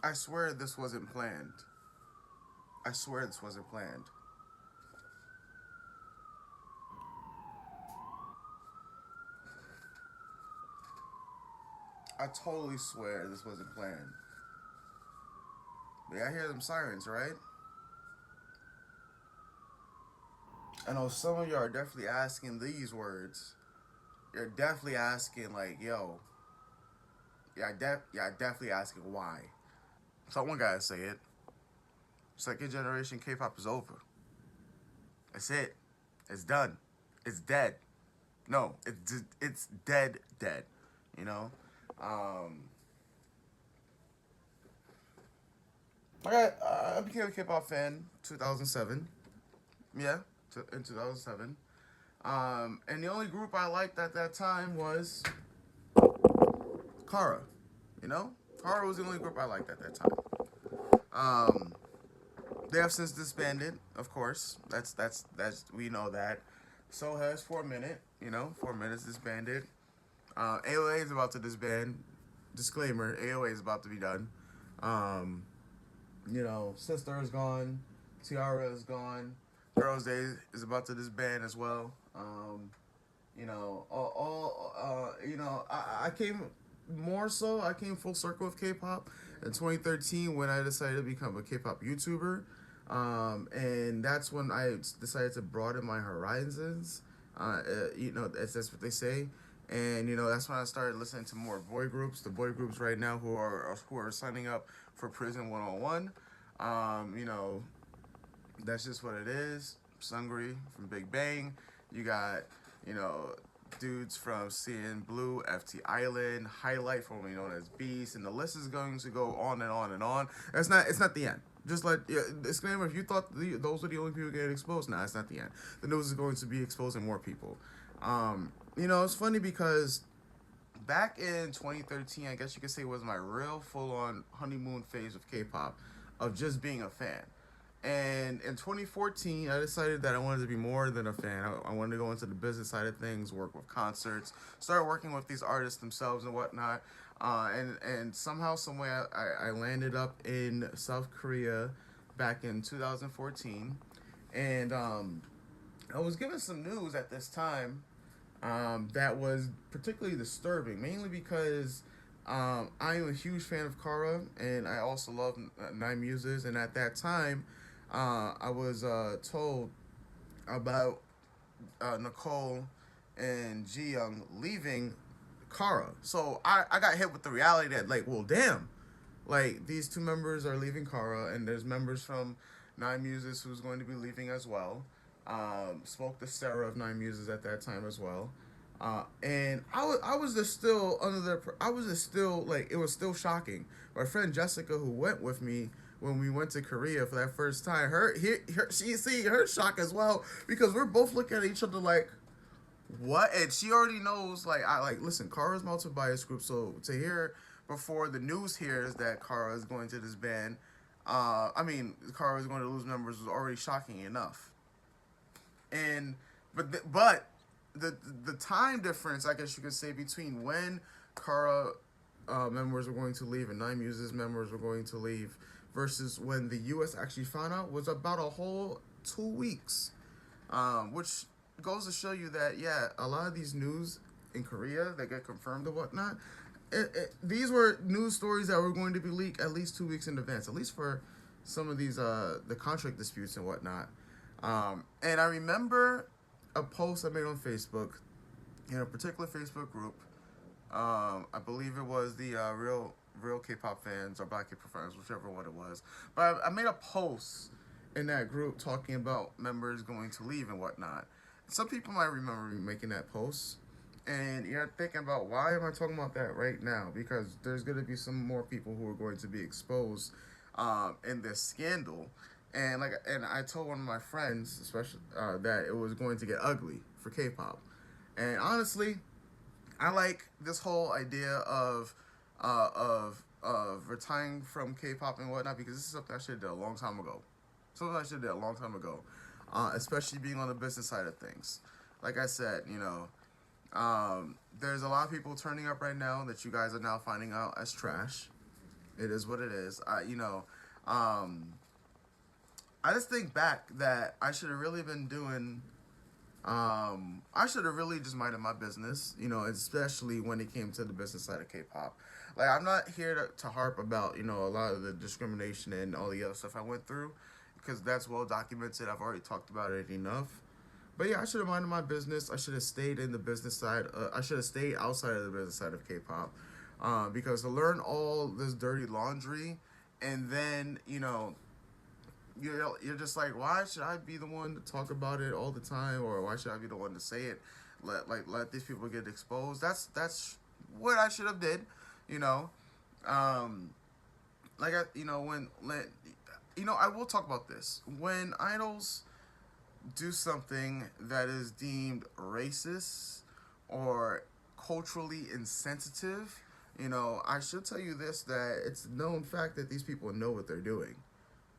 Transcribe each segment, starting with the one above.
I swear this wasn't planned. I swear this wasn't planned. I totally swear this wasn't planned. But yeah, I hear them sirens, right? I know some of you are definitely asking these words. You're definitely asking like, yo, yeah, definitely asking why. Someone gotta say it. Second generation K-pop is over. That's it. It's done. It's dead. No, it's dead, dead. You know. Um, I became a K-pop fan 2007. Yeah, in 2007. And the only group I liked at that time was Kara. You know, Kara was the only group I liked at that time. Um, they have since disbanded, of course. That's we know that. So has 4 Minute. You know, 4 Minutes disbanded. AOA is about to disband. Disclaimer: AOA is about to be done. Um, you know, Sister is gone. Tiara is gone. Girls' Day is about to disband as well. You know, you know, I came more so. I came full circle with K-pop in 2013 when I decided to become a K-pop YouTuber, and that's when I decided to broaden my horizons. You know, that's what they say. And you know that's when I started listening to more boy groups. The boy groups right now who are signing up for Prison 101. You know, that's just what it is. Sungri from Big Bang. You got, you know, dudes from CN Blue, FT Island, Highlight, formerly known as Beast, and the list is going to go on and on and on. It's not the end. Just like, yeah, disclaimer, if you thought those were the only people getting exposed, nah, it's not the end. The news is going to be exposing more people. You know, it's funny because back in 2013, I guess you could say was my real full on honeymoon phase of K-pop, of just being a fan. And in 2014, I decided that I wanted to be more than a fan. I wanted to go into the business side of things, work with concerts, start working with these artists themselves and whatnot. And somehow, some way, I landed up in South Korea back in 2014. And I was given some news at this time that was particularly disturbing, mainly because I am a huge fan of Kara, and I also love Nine Muses. And at that time, I was told about Nicole and Ji Young leaving Kara. So I got hit with the reality that, like, well, damn, like these two members are leaving Kara, and there's members from Nine Muses who's going to be leaving as well. Spoke to Sarah of Nine Muses at that time as well. And I was just still under the I was just still like it was still shocking. My friend Jessica, who went with me when we went to Korea for that first time, she see her shock as well because we're both looking at each other like, what? And she already knows. Like, I like listen. Kara's multiple bias group, so to hear before the news hears that Kara is going to disband, I mean, Kara is going to lose members was already shocking enough. And but the time difference, I guess you could say, between when Kara members were going to leave and Nine Muses members were going to leave versus when the U.S. actually found out was about a whole 2 weeks, which goes to show you that yeah, a lot of these news in Korea that get confirmed and whatnot, these were news stories that were going to be leaked at least 2 weeks in advance, at least for some of these the contract disputes and whatnot. And I remember a post I made on Facebook in a particular Facebook group. I believe it was the real K-pop fans or Black K-pop fans, whichever one it was. But I made a post in that group talking about members going to leave and whatnot. Some people might remember me making that post, and you're thinking about why am I talking about that right now? Because there's going to be some more people who are going to be exposed in this scandal, and I told one of my friends, especially that it was going to get ugly for K-pop, and honestly, I like this whole idea of retiring from K-pop and whatnot because this is something I should have did a long time ago. Something I should have did a long time ago, especially being on the business side of things. Like I said, you know, there's a lot of people turning up right now that you guys are now finding out as trash. It is what it is. Um, I just think back that I should have really been doing. I should have really just minded my business, especially when it came to the business side of K-pop. Like, I'm not here to harp about, a lot of the discrimination and all the other stuff I went through, because that's well documented. I've already talked about it enough. But yeah, I should have minded my business. I should have stayed in the business side. I should have stayed outside of the business side of K-pop, because to learn all this dirty laundry, and then you're just like, why should I be the one to talk about it all the time, or why should I be the one to say it? Let these people get exposed. That's what I should have did, you know. Um, like I, when let, I will talk about this when idols do something that is deemed racist or culturally insensitive. I should tell you this, that it's a known fact that these people know what they're doing.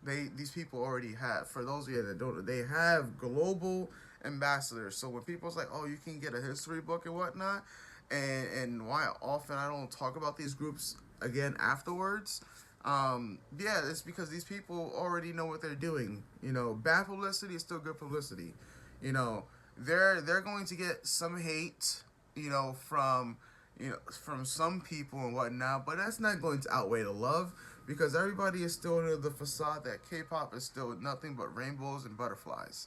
These people already have. For those of you that don't, they have global ambassadors. So when people's like, oh, you can get a history book and whatnot, and why often I don't talk about these groups again afterwards. Yeah, it's because these people already know what they're doing. Bad publicity is still good publicity. They're going to get some hate, from from some people and whatnot, but that's not going to outweigh the love, because everybody is still under the facade that K-pop is still nothing but rainbows and butterflies.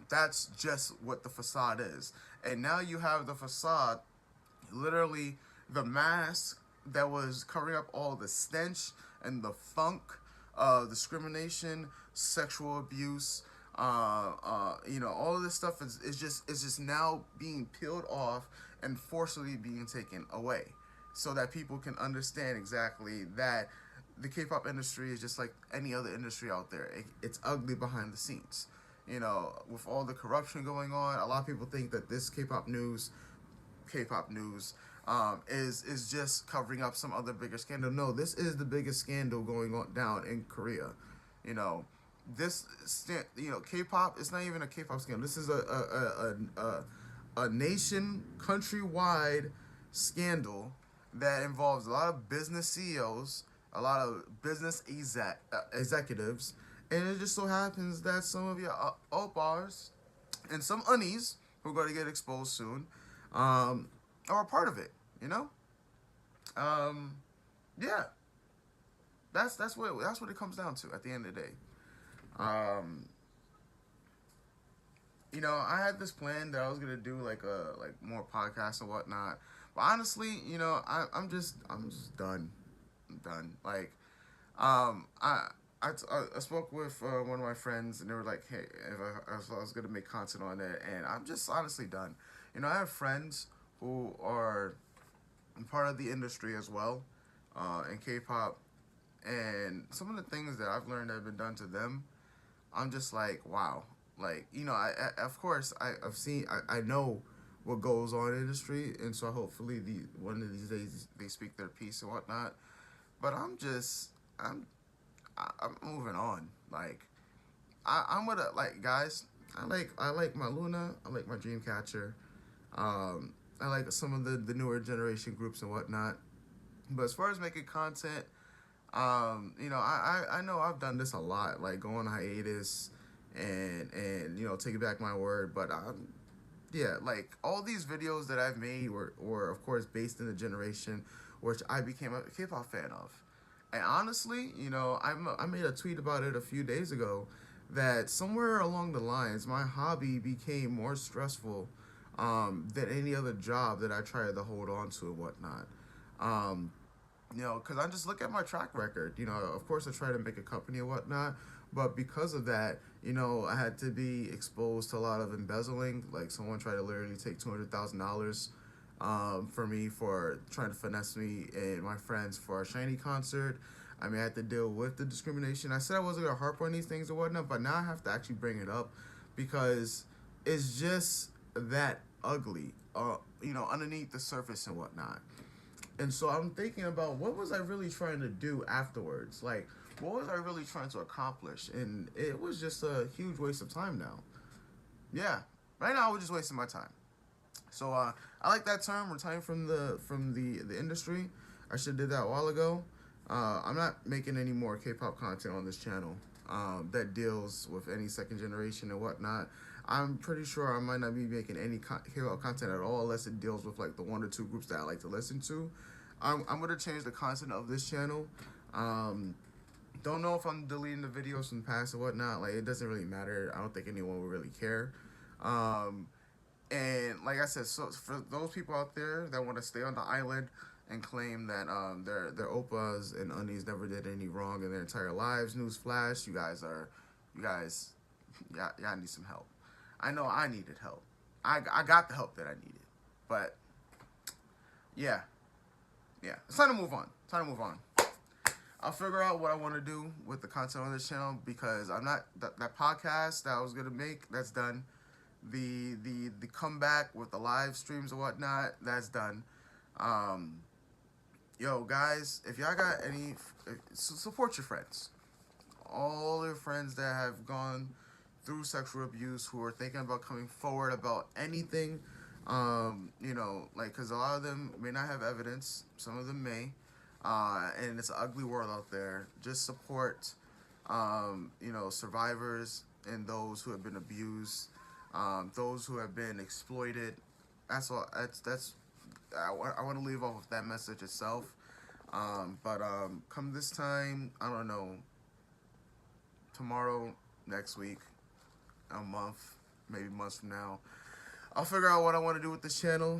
That's just what the facade is. And now you have the facade, literally the mask that was covering up all the stench and the funk of discrimination, sexual abuse. All of this stuff is just now being peeled off and forcibly being taken away, so that people can understand exactly that the K-pop industry is just like any other industry out there. It's ugly behind the scenes. With all the corruption going on, a lot of people think that this K-pop news, is just covering up some other bigger scandal. No, this is the biggest scandal going on down in Korea. You know, K-pop. It's not even a K-pop scandal. This is a nation countrywide scandal that involves a lot of business CEOs, a lot of business executives, and it just so happens that some of your opars and some unnies who are going to get exposed soon, are a part of it. Um, yeah, that's what it comes down to at the end of the day. Um, I had this plan that I was gonna do like more podcasts and whatnot, but honestly, I'm just done. I'm done. Like, I spoke with one of my friends, and they were like, hey, if I was gonna make content on it, and I'm just honestly done. I have friends who are part of the industry as well, in K-pop, and some of the things that I've learned that have been done to them, I'm just like, wow. Like, of course, I've seen, I know what goes on in the industry, and so hopefully one of these days they speak their piece and whatnot. But I'm moving on. Like, I'm gonna, like, guys. I like my Luna. I like my Dreamcatcher. I like some of the newer generation groups and whatnot. But as far as making content, I know I've done this a lot, like go on hiatus and taking back my word. But yeah, like all these videos that I've made were of course based in the generation which I became a K-pop fan of. And honestly, I made a tweet about it a few days ago, that somewhere along the lines my hobby became more stressful, than any other job that I tried to hold on to and whatnot. Um, because I just look at my track record. Of course, I try to make a company and whatnot, but because of that, I had to be exposed to a lot of embezzling. Like, someone tried to literally take $200,000, for me, for trying to finesse me and my friends for a Shiny concert. I mean, I had to deal with the discrimination. I said I wasn't gonna harp on these things or whatnot, but now I have to actually bring it up, because it's just that ugly, underneath the surface and whatnot. And so I'm thinking about, what was I really trying to do afterwards? Like, what was I really trying to accomplish? And it was just a huge waste of time now. Yeah, right now I was just wasting my time. So I like that term, retiring from the industry. I should have did that a while ago. I'm not making any more K-pop content on this channel that deals with any second generation and whatnot. I'm pretty sure I might not be making any K-pop content at all unless it deals with like the one or two groups that I like to listen to. I'm gonna change the content of this channel. Um, don't know if I'm deleting the videos from the past or whatnot. Like, it doesn't really matter. I don't think anyone will really care. Um, and like I said, so for those people out there that want to stay on the island and claim that their oppas and undies never did any wrong in their entire lives, newsflash, you guys, y'all need some help. I know I needed help. I got the help that I needed, but yeah, yeah, it's time to move on. Time to move on. I'll figure out what I want to do with the content on this channel because I'm not that podcast that I was gonna make. That's done. The comeback with the live streams and whatnot. That's done. Um, yo, guys, if y'all got any, support your friends. All your friends that have gone through sexual abuse, who are thinking about coming forward about anything. Like, because a lot of them may not have evidence. Some of them may. And it's an ugly world out there. Just support, survivors and those who have been abused, those who have been exploited. That's all. I want to leave off with that message itself. But come this time, I don't know, tomorrow, next week, a month, maybe months from now, I'll figure out what I want to do with this channel.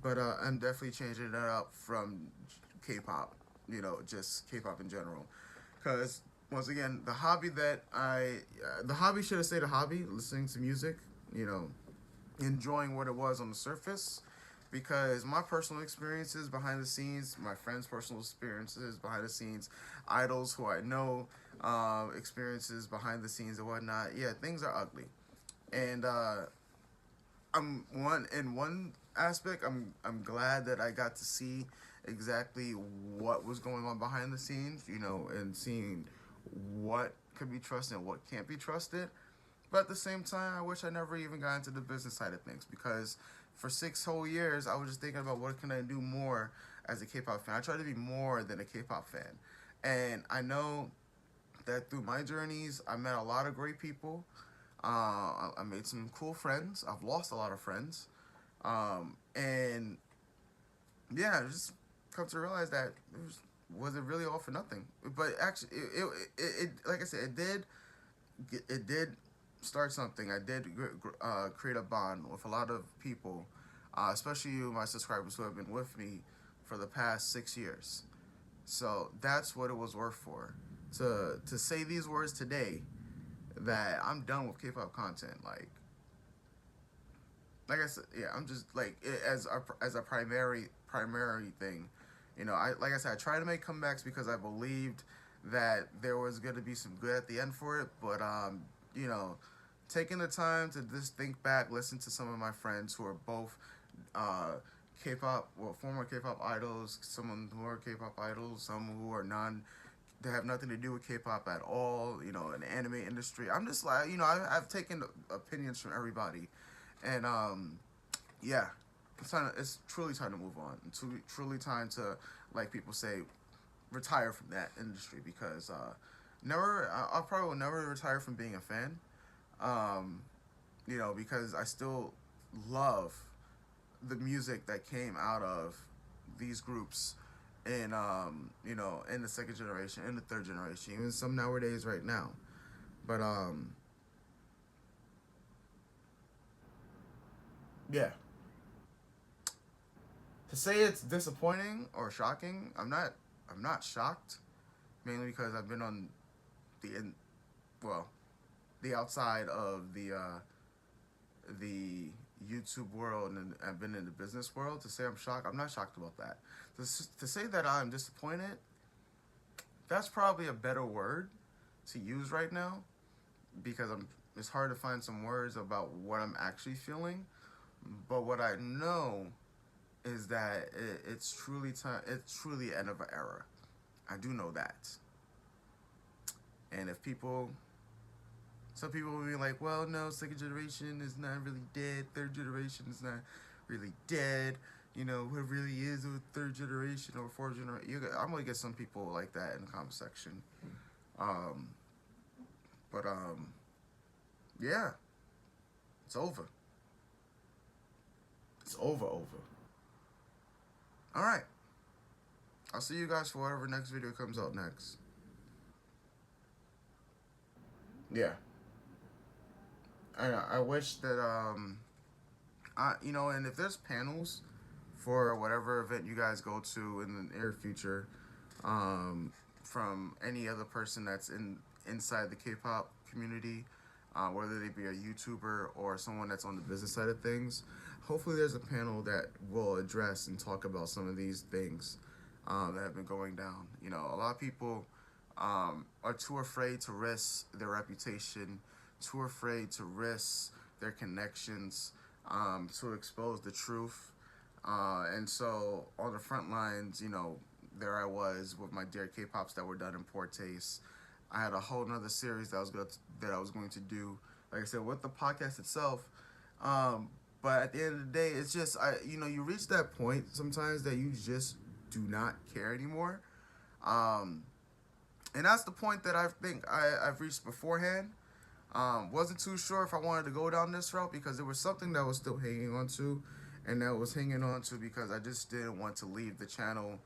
But I'm definitely changing it up from K-pop, just K-pop in general. Because, once again, the hobby should have stayed a hobby, listening to music, enjoying what it was on the surface. Because my personal experiences behind the scenes, my friends' personal experiences behind the scenes, idols who I know, experiences behind the scenes and whatnot, yeah, things are ugly. And in one aspect, I'm glad that I got to see exactly what was going on behind the scenes, and seeing what could be trusted and what can't be trusted. But at the same time, I wish I never even got into the business side of things because for 6 whole years, I was just thinking about what can I do more as a K-pop fan. I try to be more than a K-pop fan. And I know that through my journeys, I met a lot of great people. I made some cool friends. I've lost a lot of friends. And yeah, I just come to realize that wasn't really all for nothing. But actually, it like I said, it did start something. I did create a bond with a lot of people, especially you, my subscribers who have been with me for the past 6 years. So that's what it was worth for. To say these words today, that I'm done with K-pop content. Like I said, yeah, I'm just like as a primary thing. Like I said, I try to make comebacks because I believed that there was going to be some good at the end for it. But taking the time to just think back, listen to some of my friends who are both K-pop, former K-pop idols, some who are K-pop idols, some who are they have nothing to do with K-pop at all, in the anime industry. I'm just like, I've taken opinions from everybody. And, yeah, it's truly time to move on. It's truly time to, like people say, retire from that industry because, I probably will never retire from being a fan. Because I still love the music that came out of these groups in in the second generation, in the third generation, even some nowadays right now. But yeah. To say it's disappointing or shocking, I'm not shocked, mainly because I've been on the well, the outside of the YouTube world and I've been in the business world. To say I'm shocked, I'm not shocked about that. To say that I'm disappointed, that's probably a better word to use right now because it's hard to find some words about what I'm actually feeling. But what I know is that it's truly time. It's truly the end of an era. I do know that. And if some people will be like, well, no, second generation is not really dead. Third generation is not really dead. you know, what really is a third generation or fourth generation. I'm gonna get some people like that in the comment section. Um, but yeah, it's over. It's over. All right. I'll see you guys for whatever next video comes out next. Yeah. I wish that and if there's panels for whatever event you guys go to in the near future, from any other person that's inside the K-pop community, whether they be a YouTuber or someone that's on the business side of things, hopefully there's a panel that will address and talk about some of these things that have been going down. You know, a lot of people are too afraid to risk their reputation, too afraid to risk their connections, to expose the truth. And so on the front lines, you know, there I was with my dear K-pops that were done in poor taste. I had a whole nother series that I was going to do, like I said, with the podcast itself. But at the end of the day, it's just you reach that point sometimes that you just do not care anymore. And that's the point that I think I've reached beforehand. Wasn't too sure if I wanted to go down this route because there was something that was still hanging on to, and that was hanging on to because I just didn't want to leave the channel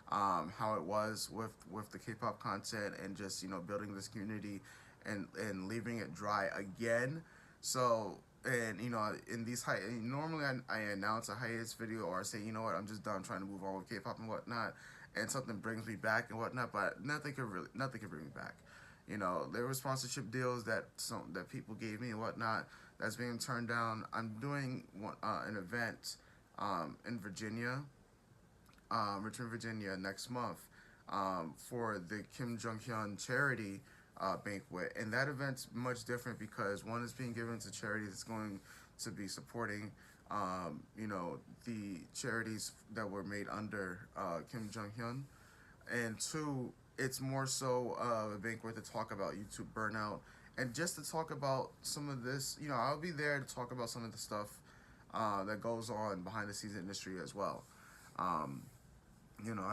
how it was with the K-pop content and just building this community and leaving it dry again. So and in these normally I announce a hiatus video or I say what, I'm just done trying to move on with K-pop and whatnot, and something brings me back and whatnot, but nothing can bring me back. There were sponsorship deals that people gave me and whatnot that's being turned down. I'm doing an event in Virginia, Richmond, Virginia, next month for the Kim Jong-hyun charity banquet, and that event's much different because one is being given to charities that's going to be supporting the charities that were made under Kim Jong-hyun, and two, it's more so a banquet to talk about YouTube burnout and just to talk about some of this. I'll be there to talk about some of the stuff that goes on behind the scenes industry as well. I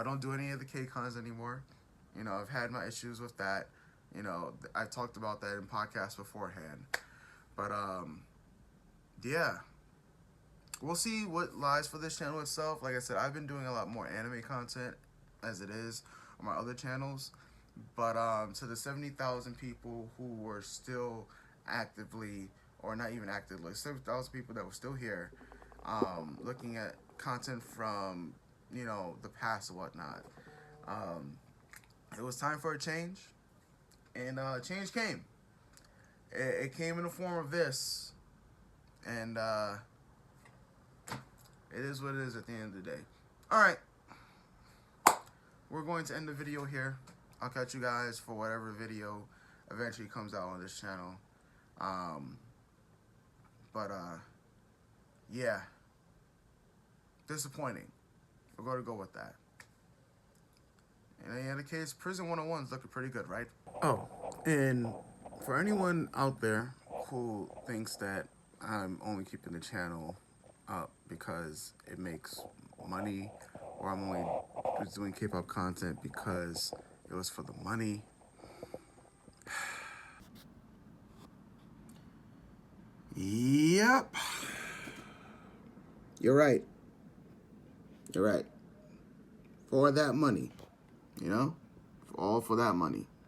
don't do any of the K-cons anymore. I've had my issues with that. I talked about that in podcasts beforehand. But yeah. We'll see what lies for this channel itself. Like I said, I've been doing a lot more anime content as it is on my other channels. But to the 70,000 people who were still actively, or not even actively, 70,000 people that were still here, looking at content from, the past and whatnot, it was time for a change. And change came. It came in the form of this. And it is what it is at the end of the day. Alright. We're going to end the video here. I'll catch you guys for whatever video eventually comes out on this channel. Yeah. Disappointing. We're going to go with that. In any other case, Prison 101 is looking pretty good, right? Oh, and for anyone out there who thinks that I'm only keeping the channel up because it makes money, or I'm only just doing K-pop content because it was for the money, yep, you're right. You're right. For that money, all for that money.